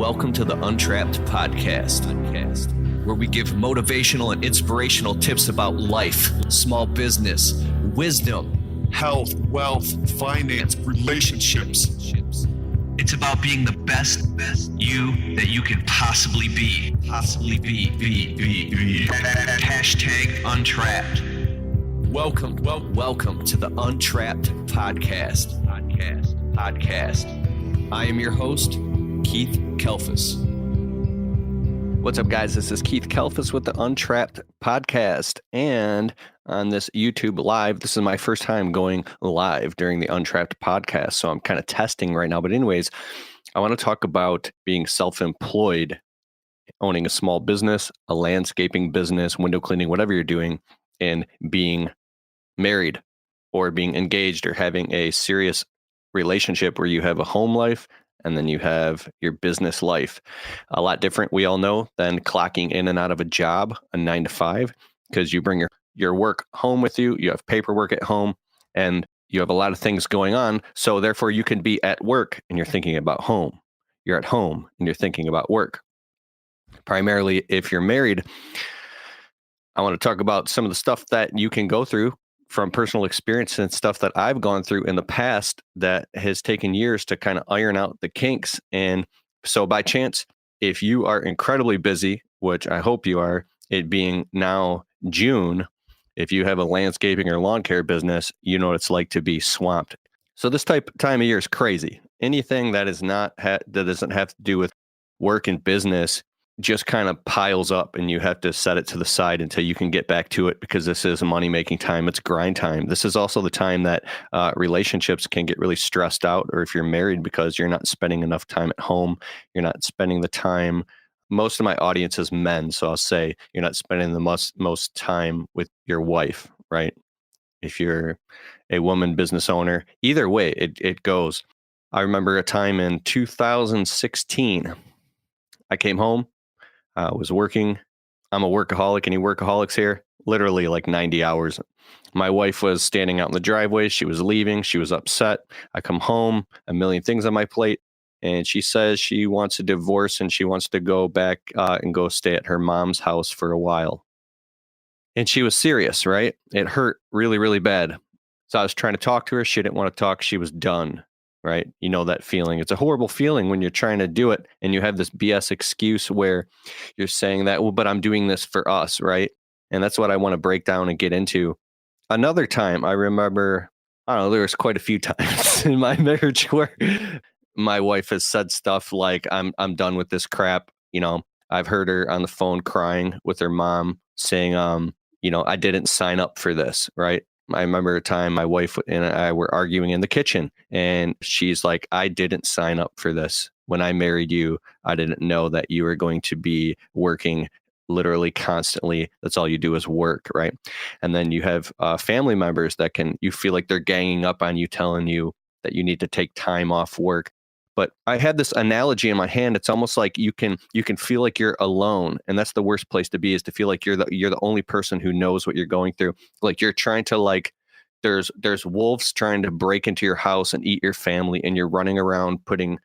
welcome to the Untrapped podcast, where we give motivational and inspirational tips about life, small business, wisdom, health, wealth, finance, relationships. It's about being the best you that you can possibly be. Hashtag Untrapped. Welcome to the Untrapped podcast. I am your host, Keith Kalfas. What's up, guys? This is Keith Kalfas with the Untrapped podcast. And on this YouTube live, this is my first time going live during the Untrapped podcast. So I'm kind of testing right now. But anyways, I want to talk about being self-employed, owning a small business, a landscaping business, window cleaning, whatever you're doing, and being married or being engaged or having a serious relationship where you have a home life and then you have your business life. A lot different, we all know, than clocking in and out of a job, a 9 to 5, because you bring your work home with you, you have paperwork at home, and you have a lot of things going on. So therefore you can be at work and you're thinking about home. You're at home and you're thinking about work. Primarily, if you're married, I want to talk about some of the stuff that you can go through from personal experience and stuff that I've gone through in the past that has taken years to kind of iron out the kinks. And so by chance, if you are incredibly busy, which I hope you are, it being now June, if you have a landscaping or lawn care business, you know what it's like to be swamped. So this time of year is crazy. Anything that is not that doesn't have to do with work and business just kind of piles up, and you have to set it to the side until you can get back to it, because this is a money-making time. It's grind time. This is also the time that relationships can get really stressed out, or if you're married, because you're not spending enough time at home. You're not spending the time. Most of my audience is men, so I'll say you're not spending the most time with your wife, right? If you're a woman business owner, either way, it goes. I remember a time in 2016. I came home. I was working. I'm a workaholic. Any workaholics here? Literally like 90 hours. My wife was standing out in the driveway. She was leaving. She was upset. I come home, a million things on my plate. And she says she wants a divorce and she wants to go back and go stay at her mom's house for a while. And she was serious, right? It hurt really, really bad. So I was trying to talk to her. She didn't want to talk. She was done. Right? You know that feeling. It's a horrible feeling when you're trying to do it and you have this BS excuse where you're saying that, well, but I'm doing this for us, right? And that's what I want to break down and get into. Another time, I remember, I don't know, there was quite a few times in my marriage where my wife has said stuff like, I'm done with this crap. You know, I've heard her on the phone crying with her mom saying, I didn't sign up for this, right? I remember a time my wife and I were arguing in the kitchen, and she's like, I didn't sign up for this. When I married you, I didn't know that you were going to be working literally constantly. That's all you do is work, right? And then you have family members that you feel like they're ganging up on you, telling you that you need to take time off work. But I had this analogy in my hand. It's almost like you can feel like you're alone, and that's the worst place to be, is to feel like you're the only person who knows what you're going through. Like you're trying to there's wolves trying to break into your house and eat your family, and you're running around putting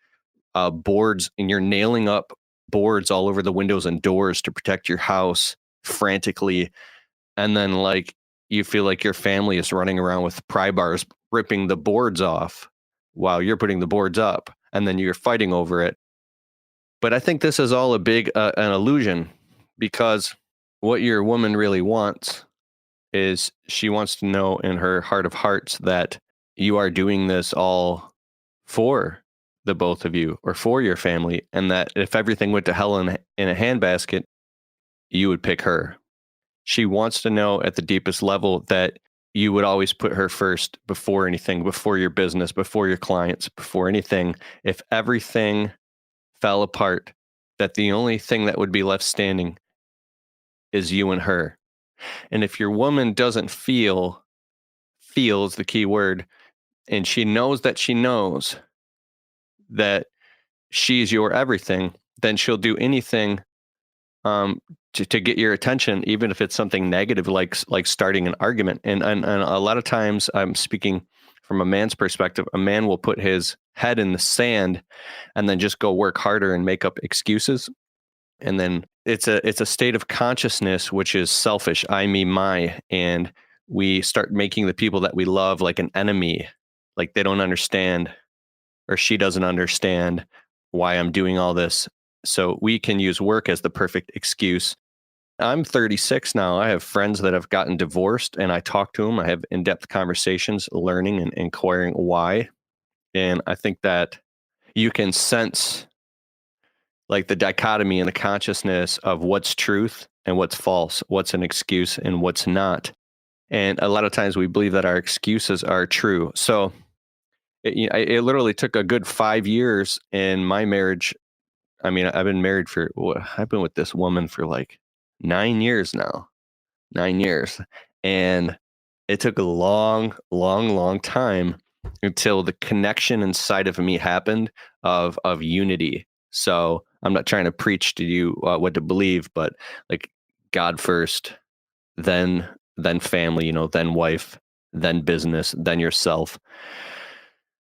boards, and you're nailing up boards all over the windows and doors to protect your house frantically, and then you feel like your family is running around with pry bars ripping the boards off while you're putting the boards up. And then you're fighting over it. But I think this is all a big an illusion, because what your woman really wants is she wants to know in her heart of hearts that you are doing this all for the both of you or for your family, and that if everything went to hell in a handbasket, you would pick her. She wants to know at the deepest level that you would always put her first before anything, before your business, before your clients, before anything. If everything fell apart, that the only thing that would be left standing is you and her. And if your woman doesn't feels the key word, and she knows that she's your everything, then she'll do anything to get your attention, even if it's something negative, like starting an argument. And a lot of times, I'm speaking from a man's perspective, a man will put his head in the sand and then just go work harder and make up excuses. And then it's a state of consciousness which is selfish, I, me, my, and we start making the people that we love like an enemy, like they don't understand, or she doesn't understand why I'm doing all this. So we can use work as the perfect excuse. I'm 36 now. I have friends that have gotten divorced, and I talk to them. I have in-depth conversations, learning and inquiring why. And I think that you can sense like the dichotomy in the consciousness of what's truth and what's false, what's an excuse and what's not. And a lot of times we believe that our excuses are true. So it literally took a good 5 years in my marriage. I mean, I've been married for, I've been with this woman for like 9 years now, 9 years. And it took a long, long, long time until the connection inside of me happened of unity. So I'm not trying to preach to you what to believe, but like God first, then family, then wife, then business, then yourself.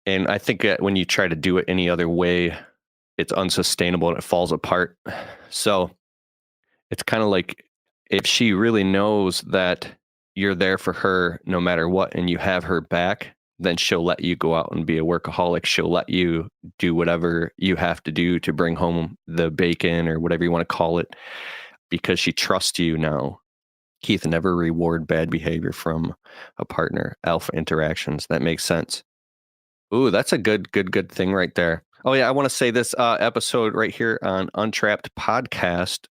And I think that when you try to do it any other way, it's unsustainable and it falls apart. So it's kind of like if she really knows that you're there for her no matter what and you have her back, then she'll let you go out and be a workaholic. She'll let you do whatever you have to do to bring home the bacon or whatever you want to call it, because she trusts you now. Keith, never reward bad behavior from a partner. Alpha interactions. That makes sense. Ooh, that's a good thing right there. Oh yeah, I want to say this episode right here on Untrapped Podcast.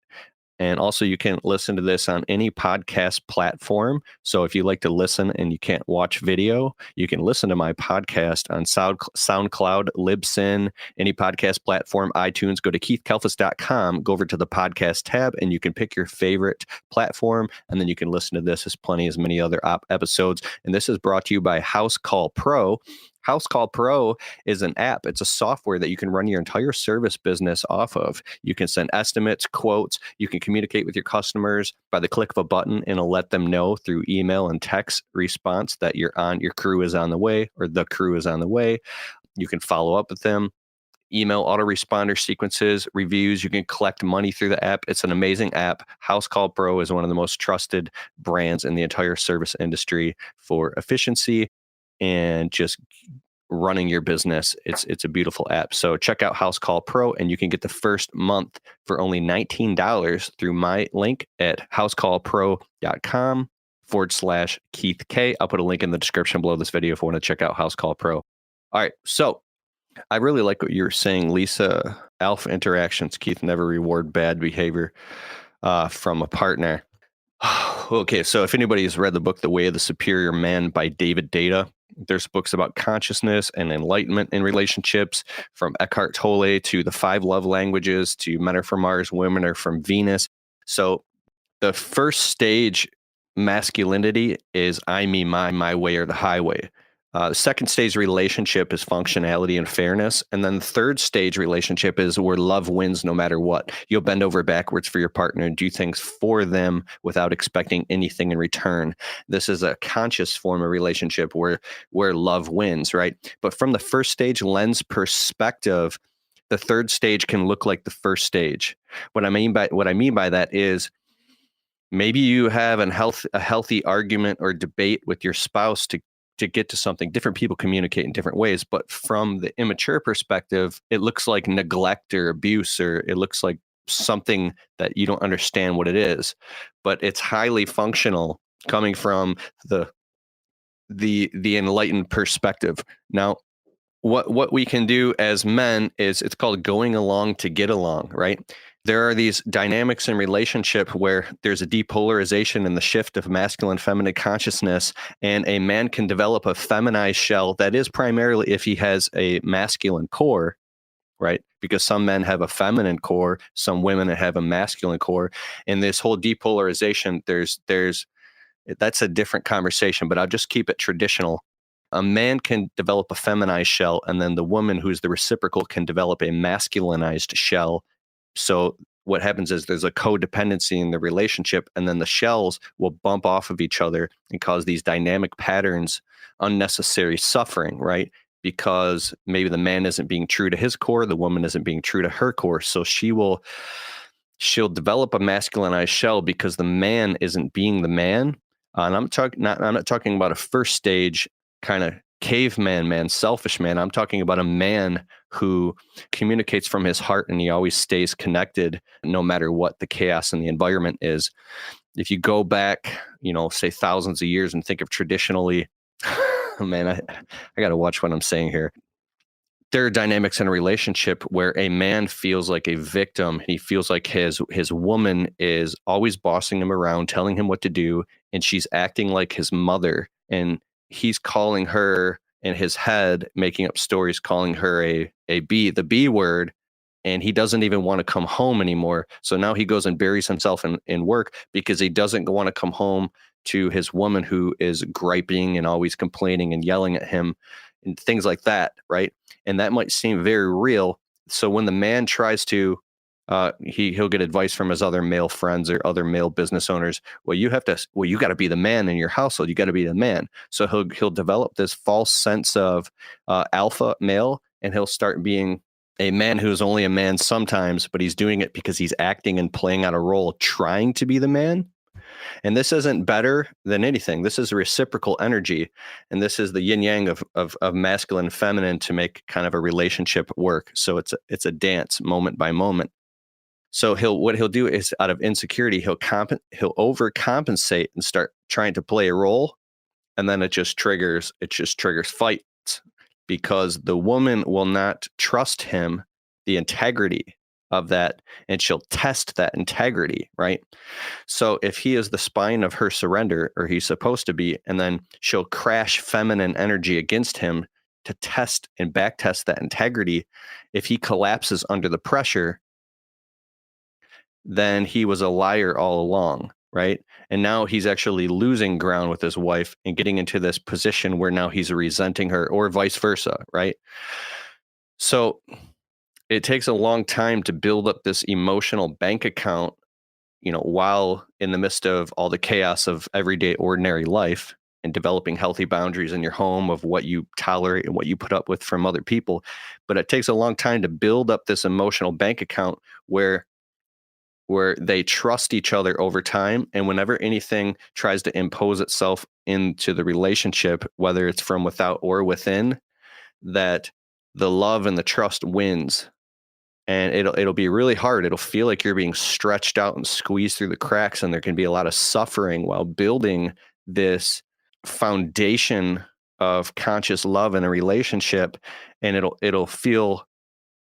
And also you can listen to this on any podcast platform. So if you like to listen and you can't watch video, you can listen to my podcast on SoundCloud, Libsyn, any podcast platform, iTunes. Go to keithkalfas.com, go over to the podcast tab, and you can pick your favorite platform. And then you can listen to this as many other episodes. And this is brought to you by House Call Pro. House Call Pro is an app. It's a software that you can run your entire service business off of. You can send estimates, quotes. You can communicate with your customers by the click of a button, and it'll let them know through email and text response that your crew is on the way, or the crew is on the way. You can follow up with them. Email autoresponder sequences, reviews. You can collect money through the app. It's an amazing app. House Call Pro is one of the most trusted brands in the entire service industry for efficiency and just running your business. It's a beautiful app. So check out House Call Pro, and you can get the first month for only $19 through my link at housecallpro.com/Keith K. I'll put a link in the description below this video if you want to check out House Call Pro. All right. So I really like what you're saying, Lisa. Alpha interactions, Keith, never reward bad behavior from a partner. Okay, so if anybody has read the book The Way of the Superior Man by David Data, there's books about consciousness and enlightenment in relationships, from Eckhart Tolle to the 5 love languages to Men Are From Mars, Women Are From Venus. So the first stage masculinity is I, me, my way, or the highway. The second stage relationship is functionality and fairness. And then the third stage relationship is where love wins no matter what. You'll bend over backwards for your partner and do things for them without expecting anything in return. This is a conscious form of relationship where love wins, right? But from the first stage lens perspective, the third stage can look like the first stage. What I mean by that is maybe you have a healthy argument or debate with your spouse to get to something. Different people communicate in different ways, but from the immature perspective, it looks like neglect or abuse, or it looks like something that you don't understand what it is, but it's highly functional coming from the enlightened perspective. Now, what we can do as men is, it's called going along to get along, right? There are these dynamics in relationship where there's a depolarization in the shift of masculine feminine consciousness, and a man can develop a feminized shell that is primarily if he has a masculine core, right? Because some men have a feminine core, some women have a masculine core, and this whole depolarization, there's that's a different conversation, but I'll just keep it traditional. A man can develop a feminized shell, and then the woman who's the reciprocal can develop a masculinized shell. So what happens is there's a codependency in the relationship, and then the shells will bump off of each other and cause these dynamic patterns, unnecessary suffering, right? because maybe the man isn't being true to his core, the woman isn't being true to her core. So she'll develop a masculinized shell because the man isn't being the man. And I'm not talking about a first stage kind of caveman man, selfish man. I'm talking about a man who communicates from his heart, and he always stays connected no matter what the chaos in the environment is. If you go back, say thousands of years and think of traditionally, man, I got to watch what I'm saying here. There are dynamics in a relationship where a man feels like a victim. He feels like his woman is always bossing him around, telling him what to do, and she's acting like his mother. And he's calling her in his head, making up stories, calling her the B word, and he doesn't even want to come home anymore. So now he goes and buries himself in work because he doesn't want to come home to his woman who is griping and always complaining and yelling at him and things like that, right? And that might seem very real. So when the man tries to, he'll get advice from his other male friends or other male business owners. You got to be the man in your household. You got to be the man. So he'll develop this false sense of alpha male, and he'll start being a man who's only a man sometimes, but he's doing it because he's acting and playing out a role, trying to be the man. And this isn't better than anything. This is reciprocal energy. And this is the yin yang of masculine and feminine to make kind of a relationship work. So it's a dance moment by moment. So what he'll do is, out of insecurity, he'll overcompensate and start trying to play a role. And then it just triggers fights, because the woman will not trust him, the integrity of that, and she'll test that integrity, right? So if he is the spine of her surrender, or he's supposed to be, and then she'll crash feminine energy against him to test and back test that integrity. If he collapses under the pressure, then he was a liar all along, right? And now he's actually losing ground with his wife and getting into this position where now he's resenting her, or vice versa, right? So it takes a long time to build up this emotional bank account, while in the midst of all the chaos of everyday ordinary life, and developing healthy boundaries in your home of what you tolerate and what you put up with from other people. But it takes a long time to build up this emotional bank account where they trust each other over time. And whenever anything tries to impose itself into the relationship, whether it's from without or within, that the love and the trust wins. And it'll be really hard. It'll feel like you're being stretched out and squeezed through the cracks, and there can be a lot of suffering while building this foundation of conscious love in a relationship. And it'll feel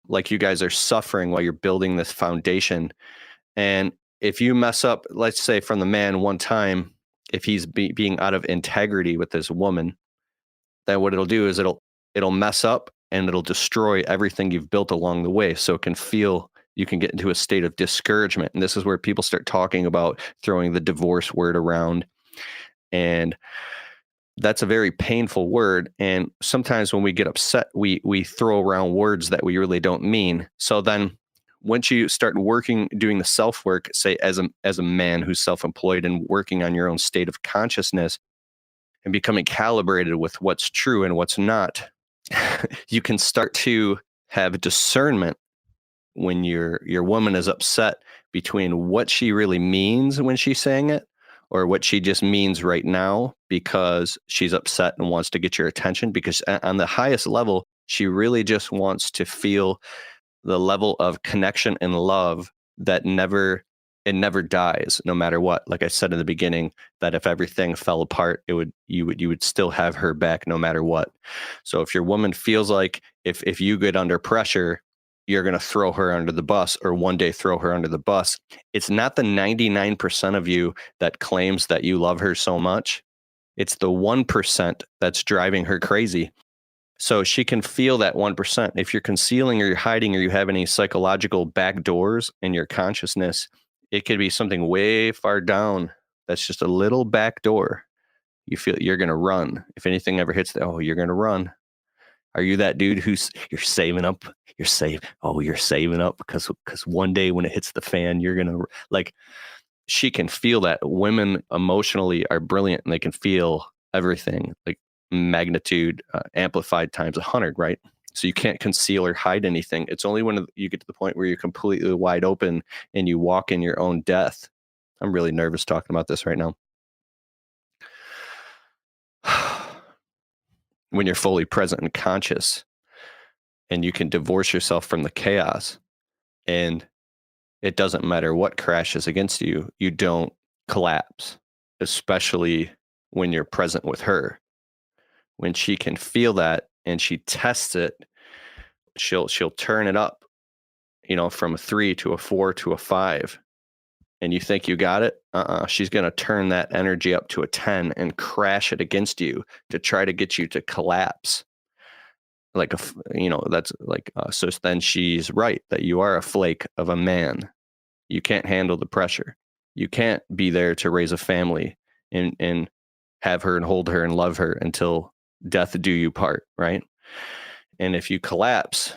like you guys are suffering while you're building this foundation. And if you mess up, let's say from the man one time, if he's being out of integrity with this woman, then what it'll do is it'll mess up, and it'll destroy everything you've built along the way. So you can get into a state of discouragement. And this is where people start talking about throwing the divorce word around. And that's a very painful word. And sometimes when we get upset, we throw around words that we really don't mean. So then once you start doing the self-work, say as a man who's self-employed and working on your own state of consciousness and becoming calibrated with what's true and what's not, you can start to have discernment when your woman is upset between what she really means when she's saying it, or what she just means right now because she's upset and wants to get your attention. Because on the highest level, she really just wants to feel the level of connection and love that never dies, no matter what. Like I said in the beginning, that if everything fell apart, you would still have her back no matter what. So if your woman feels like if you get under pressure, you're going to throw her under the bus, or one day throw her under the bus, it's not the 99% of you that claims that you love her so much. It's the 1% that's driving her crazy. So she can feel that 1%. If you're concealing, or you're hiding, or you have any psychological back doors in your consciousness, it could be something way far down. That's just a little back door. You feel you're going to run. If anything ever hits you're going to run. Are you that dude you're saving up? You're saving up because one day when it hits the fan, you're going to she can feel that. Women emotionally are brilliant, and they can feel everything. Like magnitude amplified times 100, right? So you can't conceal or hide anything. It's only when you get to the point where you're completely wide open and you walk in your own death. I'm really nervous talking about this right now. When you're fully present and conscious, and you can divorce yourself from the chaos, and it doesn't matter what crashes against you, you don't collapse, especially when you're present with her. When she can feel that and she tests it, she'll turn it up, from a 3 to a 4 to a 5. And you think you got it? She's going to turn that energy up to a 10 and crash it against you to try to get you to collapse. That's like, so then she's right that you are a flake of a man. You can't handle the pressure. You can't be there to raise a family and have her and hold her and love her until death do you part, right? And if you collapse,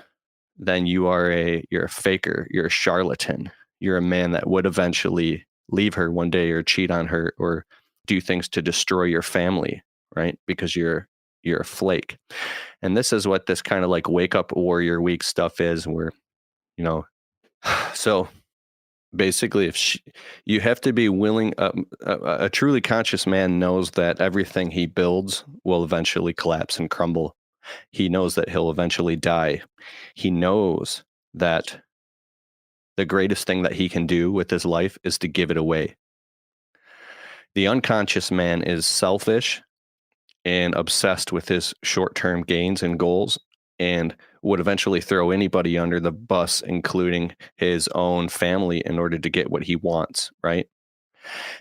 then you're a faker, you're a charlatan, you're a man that would eventually leave her one day or cheat on her or do things to destroy your family, right? Because you're a flake. And this is what this kind of like wake up warrior week stuff is, where, so basically you have to be willing, a truly conscious man knows that everything he builds will eventually collapse and crumble. He knows that he'll eventually die. He knows that the greatest thing that he can do with his life is to give it away. The unconscious man is selfish and obsessed with his short-term gains and goals, and would eventually throw anybody under the bus, including his own family, in order to get what he wants, right?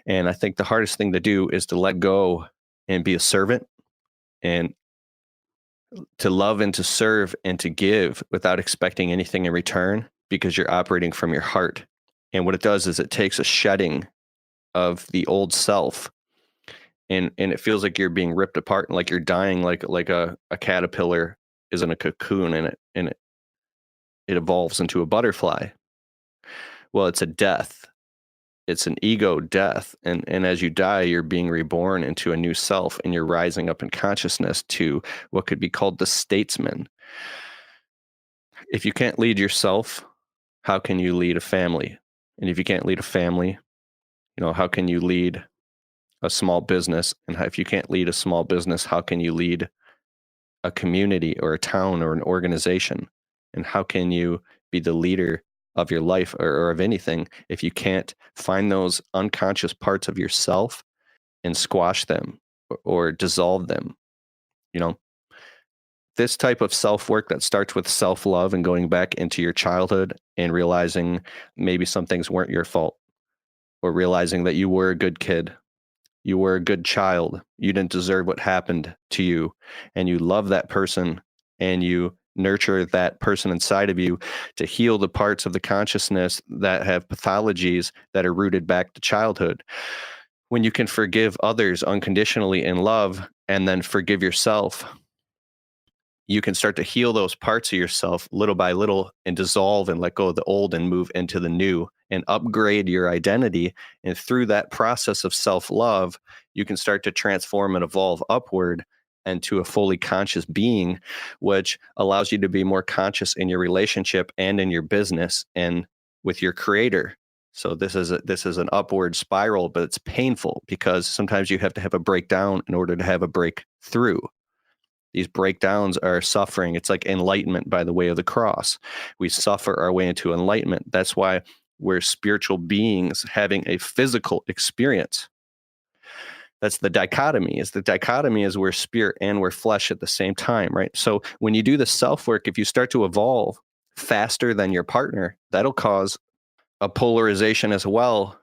And I think the hardest thing to do is to let go and be a servant, and to love and to serve and to give without expecting anything in return, because you're operating from your heart. And what it does is it takes a shedding of the old self, and it feels like you're being ripped apart and like you're dying, like a caterpillar is in a cocoon, and it evolves into a butterfly. Well, it's a death. It's an ego death. And as you die, you're being reborn into a new self, and you're rising up in consciousness to what could be called the statesman. If you can't lead yourself, how can you lead a family? And if you can't lead a family, how can you lead a small business? And if you can't lead a small business, how can you lead a community or a town or an organization? And how can you be the leader of your life or of anything if you can't find those unconscious parts of yourself and squash them or dissolve them? This type of self-work that starts with self-love and going back into your childhood and realizing maybe some things weren't your fault, or realizing that you were a good kid, you were a good child, you didn't deserve what happened to you, and you love that person, and you nurture that person inside of you to heal the parts of the consciousness that have pathologies that are rooted back to childhood. When you can forgive others unconditionally in love and then forgive yourself, you can start to heal those parts of yourself little by little and dissolve and let go of the old and move into the new and upgrade your identity. And through that process of self-love, you can start to transform and evolve upward into a fully conscious being, which allows you to be more conscious in your relationship and in your business and with your creator. So this is an upward spiral, but it's painful because sometimes you have to have a breakdown in order to have a breakthrough. These breakdowns are suffering. It's like enlightenment by the way of the cross. We suffer our way into enlightenment. That's why we're spiritual beings having a physical experience. That's the dichotomy. The dichotomy is we're spirit and we're flesh at the same time, right? So when you do the self-work, if you start to evolve faster than your partner, that'll cause a polarization as well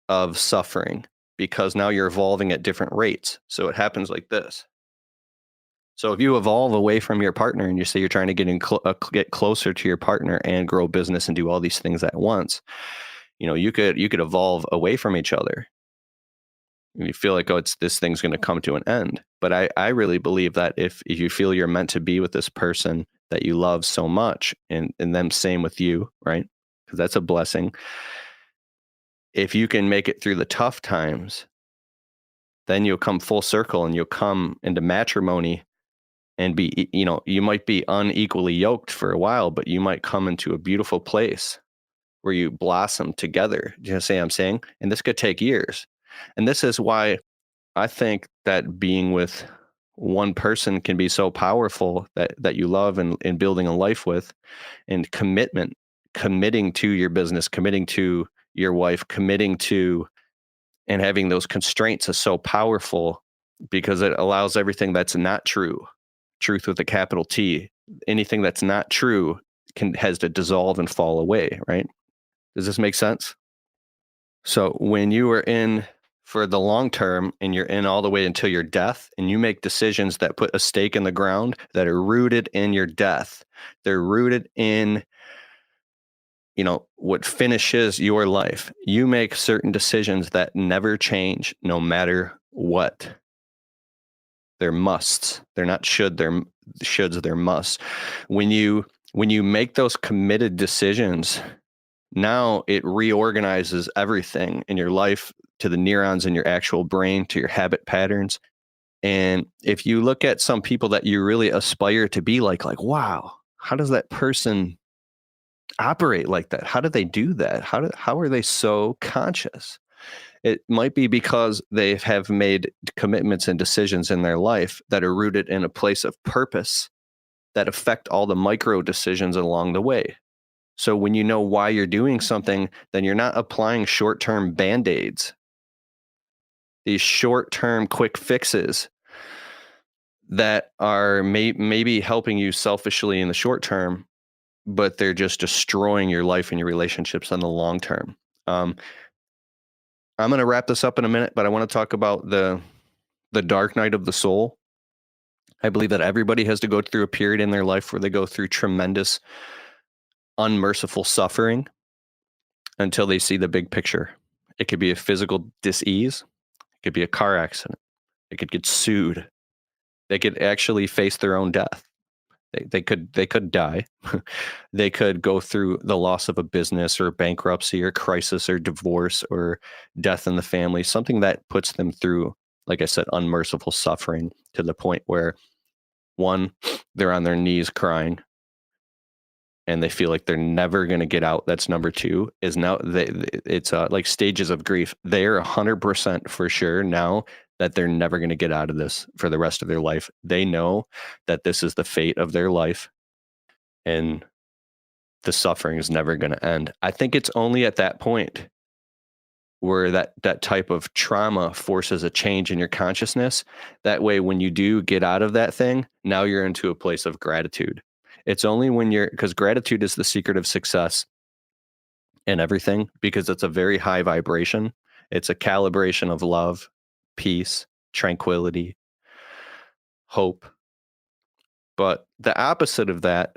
of suffering, because now you're evolving at different rates. So it happens like this. So if you evolve away from your partner and you say you're trying to get closer to your partner and grow business and do all these things at once, you could evolve away from each other. And you feel like, this thing's going to come to an end. But I really believe that if you feel you're meant to be with this person that you love so much, and them same with you, right? Because that's a blessing. If you can make it through the tough times, then you'll come full circle and you'll come into matrimony and be, you might be unequally yoked for a while, but you might come into a beautiful place where you blossom together. Do you see what I'm saying? And this could take years. And this is why I think that being with one person can be so powerful that you love and building a life with, and committing to your business, committing to your wife, committing to and having those constraints is so powerful because it allows everything that's not true, truth with a capital T, anything that's not true has to dissolve and fall away, right? Does this make sense? So when you are in for the long term and you're in all the way until your death, and you make decisions that put a stake in the ground that are rooted in your death, they're rooted in what finishes your life. You make certain decisions that never change no matter what. They're musts. They're not they're shoulds, they're musts. When you make those committed decisions, now it reorganizes everything in your life to the neurons in your actual brain, to your habit patterns. And if you look at some people that you really aspire to be like, wow, how does that person operate like that? How do they do that? How are they so conscious? It might be because they have made commitments and decisions in their life that are rooted in a place of purpose that affect all the micro decisions along the way. So when you know why you're doing something, then you're not applying short-term band-aids, these short-term quick fixes that are maybe helping you selfishly in the short term, but they're just destroying your life and your relationships in the long term. I'm going to wrap this up in a minute, but I want to talk about the dark night of the soul. I believe that everybody has to go through a period in their life where they go through tremendous, unmerciful suffering until they see the big picture. It could be a physical dis-ease. It could be a car accident. They could get sued. They could actually face their own death. They could die. They could go through the loss of a business or bankruptcy or crisis or divorce or death in the family, something that puts them through, like I said, unmerciful suffering to the point where, one, they're on their knees crying and they feel like they're never going to get out. That's number two, is now it's like stages of grief. They're 100% for sure now that they're never going to get out of this for the rest of their life. They know that this is the fate of their life and the suffering is never going to end. I think it's only at that point where that type of trauma forces a change in your consciousness. That way, when you do get out of that thing, now you're into a place of gratitude. It's only when because gratitude is the secret of success in everything, because it's a very high vibration. It's a calibration of love, peace, tranquility, hope. But the opposite of that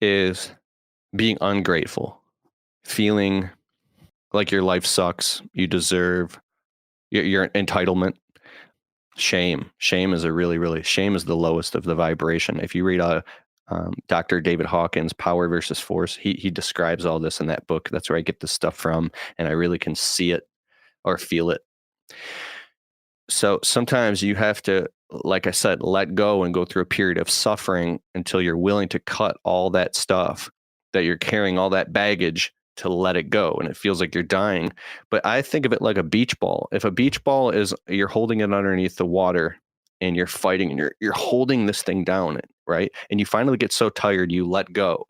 is being ungrateful, feeling like your life sucks, you deserve your entitlement. Shame is shame is the lowest of the vibration. If you read Dr. David Hawkins' Power versus Force, he describes all this in that book. That's where I get this stuff from, and I really can see it or feel it. So sometimes you have to, like I said, let go and go through a period of suffering until you're willing to cut all that stuff that you're carrying, all that baggage, to let it go. And it feels like you're dying. But I think of it like a beach ball. If a beach ball is, you're holding it underneath the water and you're fighting and you're holding this thing down, right? And you finally get so tired, you let go.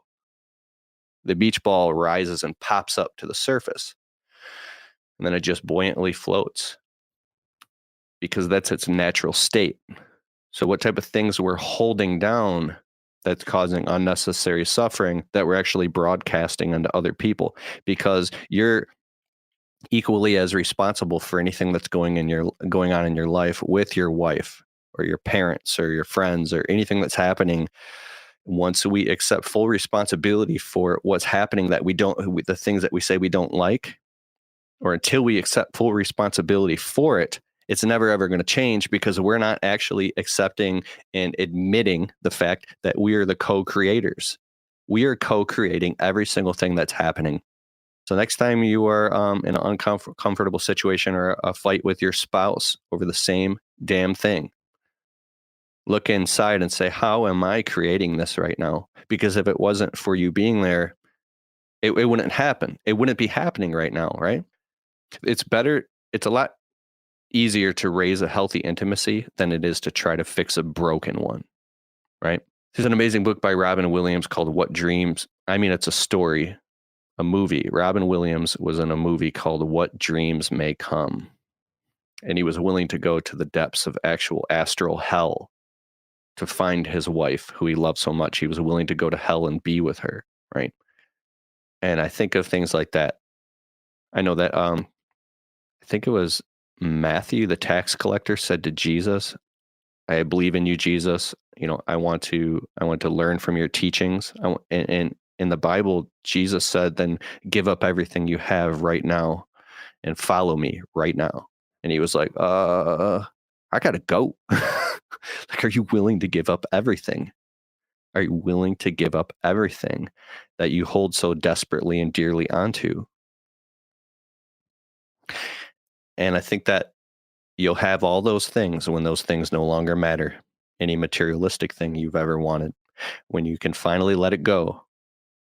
The beach ball rises and pops up to the surface. And then it just buoyantly floats, because that's its natural state. So what type of things we're holding down that's causing unnecessary suffering that we're actually broadcasting onto other people? Because you're equally as responsible for anything that's going on in your life with your wife or your parents or your friends or anything that's happening. Once we accept full responsibility for what's happening, the things that we say we don't like, or until we accept full responsibility for it, it's never, ever going to change, because we're not actually accepting and admitting the fact that we are the co-creators. We are co-creating every single thing that's happening. So next time you are in an uncomfortable situation or a fight with your spouse over the same damn thing, look inside and say, how am I creating this right now? Because if it wasn't for you being there, it wouldn't happen. It wouldn't be happening right now, right? It's a lot easier to raise a healthy intimacy than it is to try to fix a broken one, right? There's an amazing book by Robin Williams called What Dreams. I mean, it's a story, a movie. Robin Williams was in a movie called What Dreams May Come. And he was willing to go to the depths of actual astral hell to find his wife, who he loved so much. He was willing to go to hell and be with her, right? And I think of things like that. I know that I think it was Matthew, the tax collector, said to Jesus, I believe in you, Jesus. You know, I want to learn from your teachings. And in the Bible, Jesus said, then give up everything you have right now and follow me right now. And he was like, I gotta go. Like, are you willing to give up everything? Are you willing to give up everything that you hold so desperately and dearly onto? And I think that you'll have all those things when those things no longer matter. Any materialistic thing you've ever wanted, when you can finally let it go,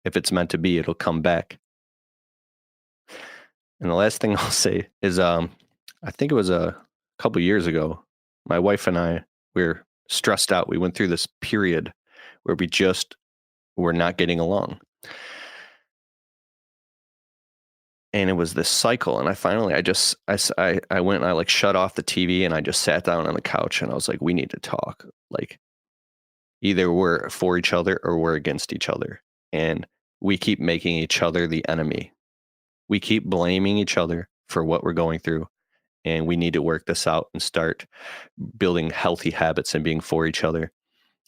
if it's meant to be, it'll come back. And the last thing I'll say is, I think it was a couple years ago, my wife and I, we were stressed out. We went through this period where we just were not getting along. And it was this cycle. And I finally, I went and I like shut off the TV and I just sat down on the couch and I was like, we need to talk. Like, either we're for each other or we're against each other. And we keep making each other the enemy. We keep blaming each other for what we're going through. And we need to work this out and start building healthy habits and being for each other.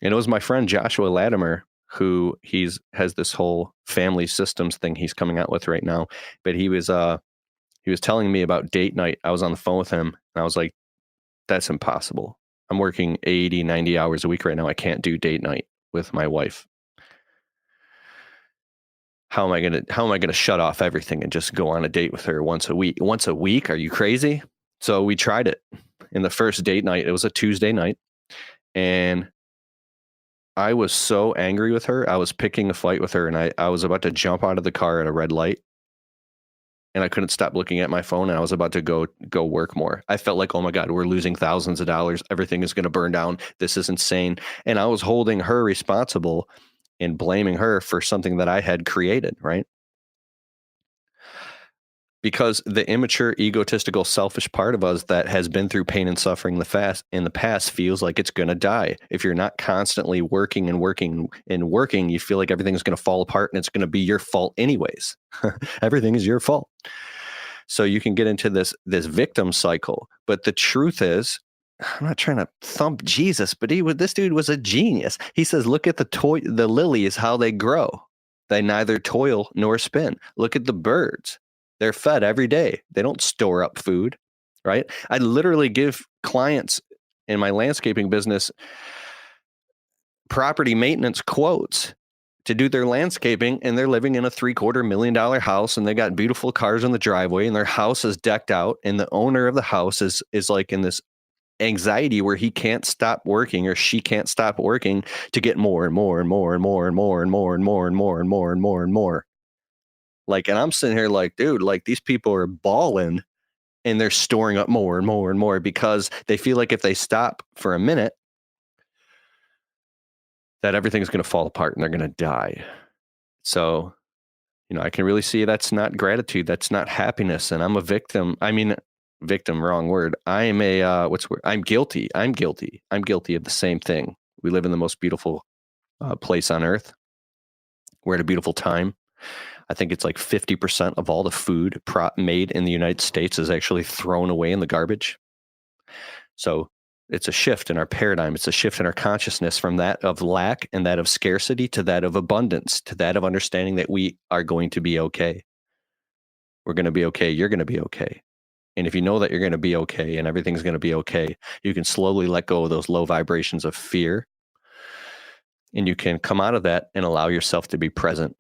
And it was my friend Joshua Latimer, who has this whole family systems thing he's coming out with right now. But he was telling me about date night. I was on the phone with him and I was like, that's impossible. I'm working 80, 90 hours a week right now. I can't do date night with my wife. How am I going to shut off everything and just go on a date with her once a week? Once a week? Are you crazy? So we tried it. In the first date night, it was a Tuesday night, and I was so angry with her. I was picking a fight with her, and I was about to jump out of the car at a red light, and I couldn't stop looking at my phone, and I was about to go work more. I felt like, oh my God, we're losing thousands of dollars. Everything is going to burn down. This is insane. And I was holding her responsible and blaming her for something that I had created, right? Because the immature, egotistical, selfish part of us that has been through pain and suffering in the past feels like it's going to die. If you're not constantly working and working and working, you feel like everything's going to fall apart and it's going to be your fault anyways. Everything is your fault. So you can get into this victim cycle. But the truth is, I'm not trying to thump Jesus, but this dude was a genius. He says, look at the lilies, how they grow. They neither toil nor spin. Look at the birds. They're fed every day. They don't store up food, right? I literally give clients in my landscaping business property maintenance quotes to do their landscaping, and they're living in a $750,000 house, and they got beautiful cars in the driveway, and their house is decked out, and the owner of the house is like in this anxiety where he can't stop working or she can't stop working to get more and more and more and more and more and more and more and more and more and more and more. Like, and I'm sitting here like, dude, like these people are balling and they're storing up more and more and more because they feel like if they stop for a minute, that everything's going to fall apart and they're going to die. So, I can really see that's not gratitude. That's not happiness. And I'm a victim. I mean, victim, wrong word. I am I'm guilty. I'm guilty of the same thing. We live in the most beautiful place on earth. We're at a beautiful time. I think it's like 50% of all the food made in the United States is actually thrown away in the garbage. So it's a shift in our paradigm. It's a shift in our consciousness from that of lack and that of scarcity to that of abundance, to that of understanding that we are going to be okay. We're going to be okay. You're going to be okay. And if you know that you're going to be okay and everything's going to be okay, you can slowly let go of those low vibrations of fear. And you can come out of that and allow yourself to be present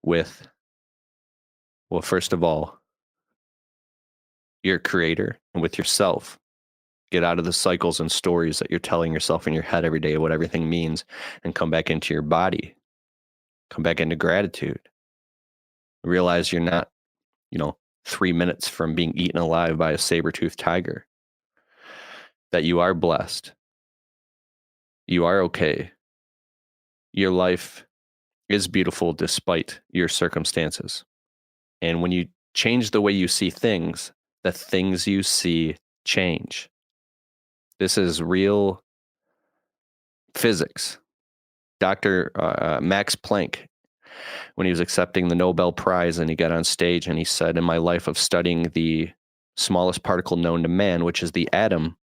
with Well, first of all, you're a creator, and with yourself, get out of the cycles and stories that you're telling yourself in your head every day, what everything means, and come back into your body. Come back into gratitude. Realize you're not, 3 minutes from being eaten alive by a saber-toothed tiger. That you are blessed. You are okay. Your life is beautiful despite your circumstances. And when you change the way you see things, the things you see change. This is real physics. Dr. Max Planck, when he was accepting the Nobel Prize and he got on stage and he said, in my life of studying the smallest particle known to man, which is the atom,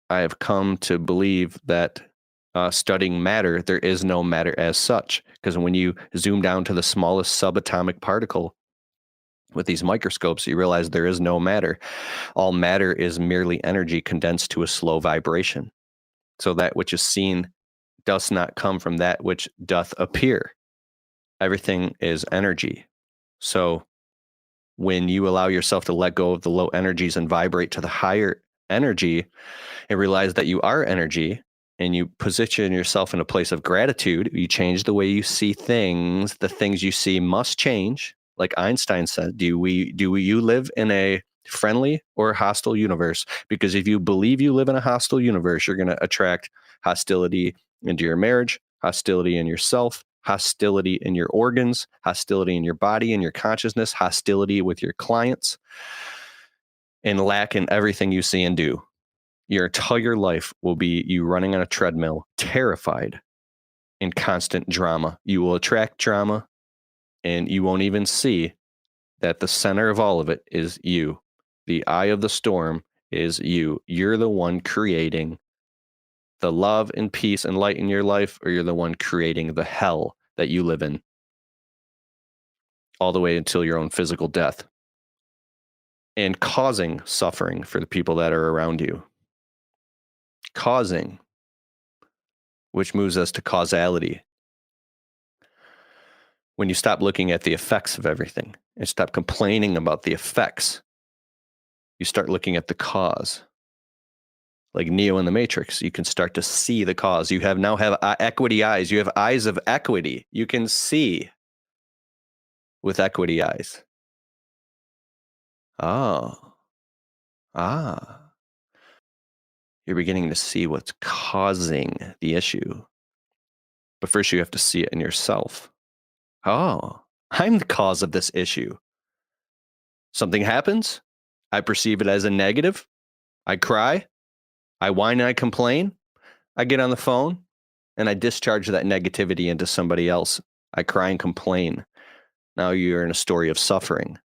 I have come to believe that studying matter, there is no matter as such. Because when you zoom down to the smallest subatomic particle with these microscopes, you realize there is no matter. All matter is merely energy condensed to a slow vibration. So that which is seen does not come from that which doth appear. Everything is energy. So when you allow yourself to let go of the low energies and vibrate to the higher energy and realize that you are energy, and you position yourself in a place of gratitude, you change the way you see things. The things you see must change. Like Einstein said, do you live in a friendly or hostile universe? Because if you believe you live in a hostile universe, you're going to attract hostility into your marriage, hostility in yourself, hostility in your organs, hostility in your body and your consciousness, hostility with your clients, and lack in everything you see and do. Your entire life will be you running on a treadmill, terrified, in constant drama. You will attract drama, and you won't even see that the center of all of it is you. The eye of the storm is you. You're the one creating the love and peace and light in your life, or you're the one creating the hell that you live in, all the way until your own physical death, and causing suffering for the people that are around you. Causing, which moves us to causality. When you stop looking at the effects of everything and stop complaining about the effects, you start looking at the cause. Like Neo in the Matrix, you can start to see the cause. You now have equity eyes. You have eyes of equity. You can see with equity eyes. Oh. You're beginning to see what's causing the issue. But first you have to see it in yourself. Oh, I'm the cause of this issue. Something happens. I perceive it as a negative. I cry. I whine and I complain. I get on the phone and I discharge that negativity into somebody else. I cry and complain. Now you're in a story of suffering.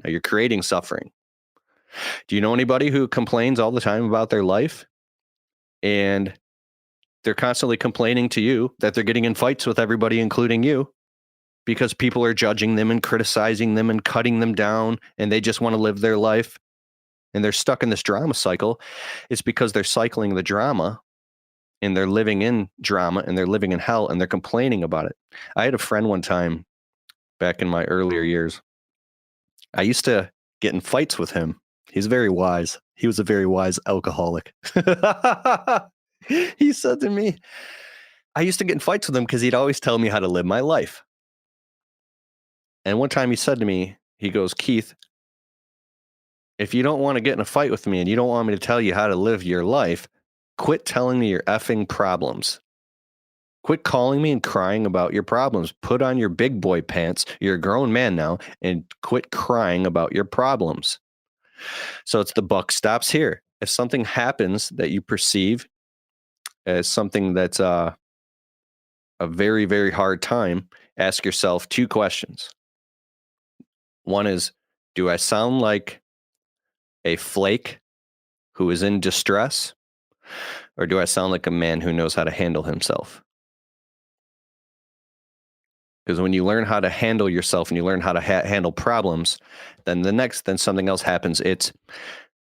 Now you're creating suffering. Do you know anybody who complains all the time about their life? And they're constantly complaining to you that they're getting in fights with everybody, including you, because people are judging them and criticizing them and cutting them down, and they just want to live their life. And they're stuck in this drama cycle. It's because they're cycling the drama, and they're living in drama, and they're living in hell, and they're complaining about it. I had a friend one time back in my earlier years. I used to get in fights with him. He's very wise. He was a very wise alcoholic. He said to me, I used to get in fights with him because he'd always tell me how to live my life. And one time he said to me, he goes, Keith, if you don't want to get in a fight with me and you don't want me to tell you how to live your life, quit telling me your effing problems. Quit calling me and crying about your problems. Put on your big boy pants. You're a grown man now, and quit crying about your problems. So it's the buck stops here. If something happens that you perceive as something that's a very, very hard time, ask yourself 2 questions. One is, do I sound like a flake who is in distress? Or do I sound like a man who knows how to handle himself? Because when you learn how to handle yourself and you learn how to handle problems, then then something else happens. It's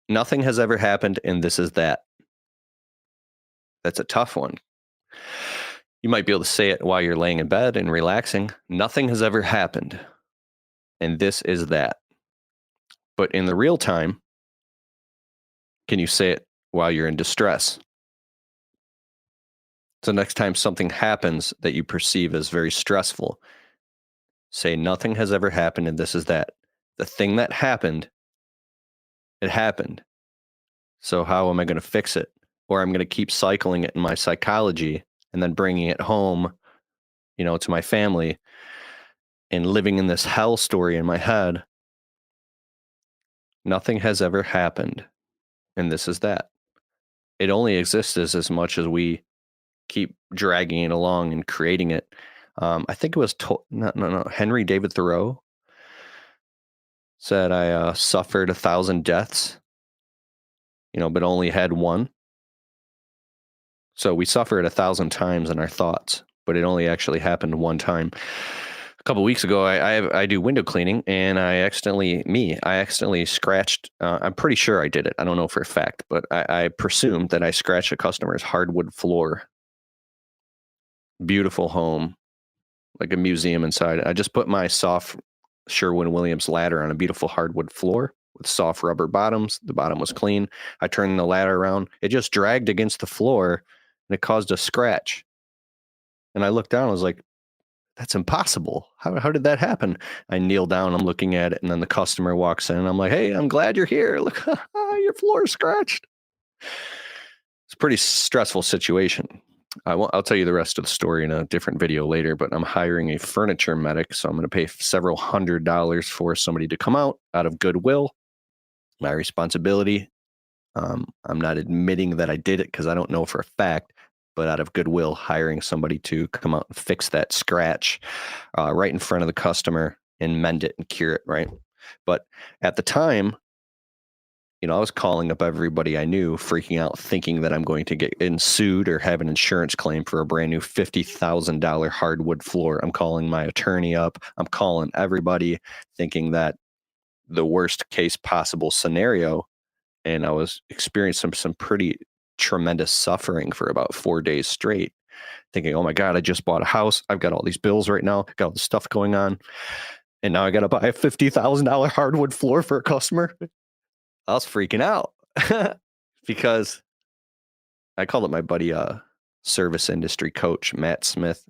nothing has ever happened and this is that. That's a tough one. You might be able to say it while you're laying in bed and relaxing. Nothing has ever happened. And this is that. But in the real time, can you say it while you're in distress? So next time something happens that you perceive as very stressful, say nothing has ever happened and this is that. The thing that happened, it happened. So how am I going to fix it? Or I'm going to keep cycling it in my psychology and then bringing it home, to my family and living in this hell story in my head. Nothing has ever happened. And this is that. It only exists as much as we keep dragging it along and creating it. I think it was Henry David Thoreau said, I suffered 1,000 deaths, but only had one. So we suffer it 1,000 times in our thoughts, but it only actually happened one time. A couple of weeks ago, I do window cleaning, and I accidentally scratched. I'm pretty sure I did it. I don't know for a fact, but I presumed that I scratched a customer's hardwood floor. Beautiful home, like a museum inside. I just put my soft Sherwin-Williams ladder on a beautiful hardwood floor with soft rubber bottoms. The bottom was clean. I turned the ladder around. It just dragged against the floor, and it caused a scratch. And I looked down. I was like, that's impossible. How did that happen? I kneel down. I'm looking at it, and then the customer walks in. And I'm like, hey, I'm glad you're here. Look, your floor is scratched. It's a pretty stressful situation. I'll tell you the rest of the story in a different video later, but I'm hiring a furniture medic, so I'm going to pay several $100s for somebody to come out of goodwill. My responsibility. I'm not admitting that I did it because I don't know for a fact, but out of goodwill, hiring somebody to come out and fix that scratch right in front of the customer and mend it and cure it, right? But at the time, I was calling up everybody I knew, freaking out, thinking that I'm going to get sued or have an insurance claim for a brand new $50,000 hardwood floor. I'm calling my attorney up. I'm calling everybody, thinking that the worst case possible scenario. And I was experiencing some pretty tremendous suffering for about 4 days straight, thinking, oh my God, I just bought a house. I've got all these bills right now, got all this stuff going on. And now I got to buy a $50,000 hardwood floor for a customer. I was freaking out because I called up my buddy, service industry coach, Matt Smith.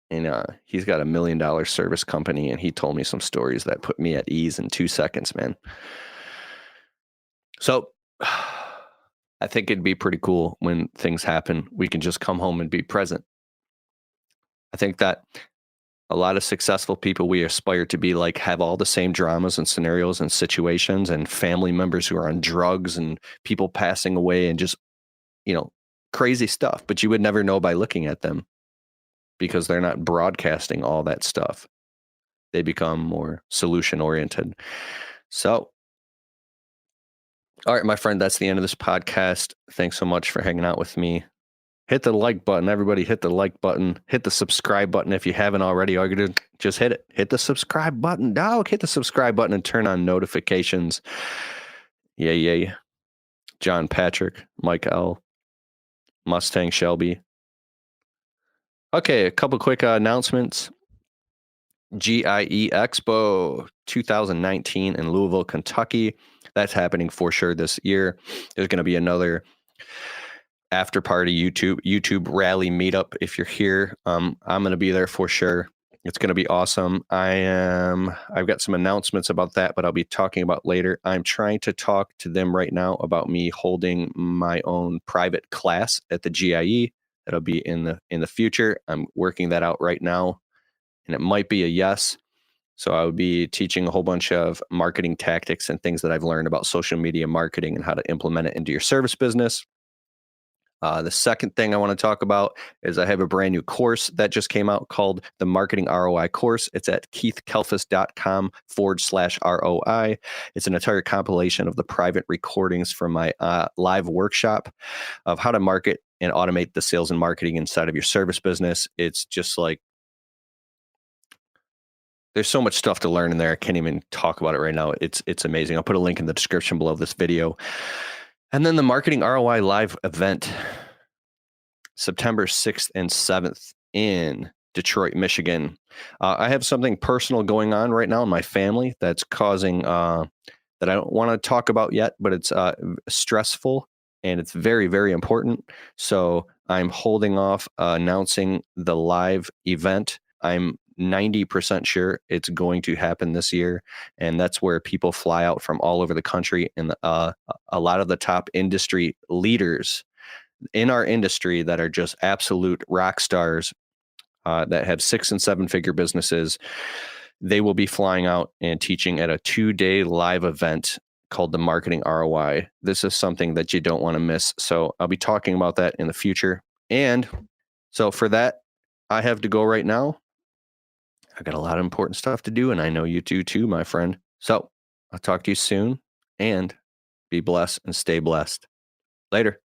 And he's got $1 million service company. And he told me some stories that put me at ease in 2 seconds, man. So I think it'd be pretty cool when things happen. We can just come home and be present. I think that a lot of successful people we aspire to be like have all the same dramas and scenarios and situations and family members who are on drugs and people passing away and just, crazy stuff. But you would never know by looking at them because they're not broadcasting all that stuff. They become more solution oriented. So, all right, my friend, that's the end of this podcast. Thanks so much for hanging out with me. Hit the like button. Everybody hit the like button. Hit the subscribe button if you haven't already. All you're going to just hit it. Hit the subscribe button. Dog, hit the subscribe button and turn on notifications. Yay. John Patrick, Mike L, Mustang Shelby. Okay, a couple quick announcements. GIE Expo 2019 in Louisville, Kentucky. That's happening for sure this year. There's going to be another after party YouTube rally meetup. If you're here, I'm going to be there for sure. It's going to be awesome. I've got some announcements about that, but I'll be talking about later. I'm trying to talk to them right now about me holding my own private class at the GIE. That'll be in the future. I'm working that out right now, and it might be a yes. So I would be teaching a whole bunch of marketing tactics and things that I've learned about social media marketing and how to implement it into your service business. The second thing I want to talk about is I have a brand new course that just came out called the Marketing ROI course. It's at keithkalfas.com/ROI. It's an entire compilation of the private recordings from my live workshop of how to market and automate the sales and marketing inside of your service business. It's just like, there's so much stuff to learn in there. I can't even talk about it right now. It's amazing. I'll put a link in the description below this video. And then the Marketing ROI live event. September 6th and 7th in Detroit, Michigan. I have something personal going on right now in my family that's causing that I don't want to talk about yet, but it's stressful and it's very, very important. So I'm holding off announcing the live event. I'm 90% sure it's going to happen this year. And that's where people fly out from all over the country. And a lot of the top industry leaders in our industry that are just absolute rock stars that have 6 and 7 figure businesses, they will be flying out and teaching at a 2-day live event called the Marketing ROI. This is something that you don't want to miss. So I'll be talking about that in the future. And so for that, I have to go right now. I got a lot of important stuff to do, and I know you do too, my friend. So I'll talk to you soon, and be blessed and stay blessed. Later.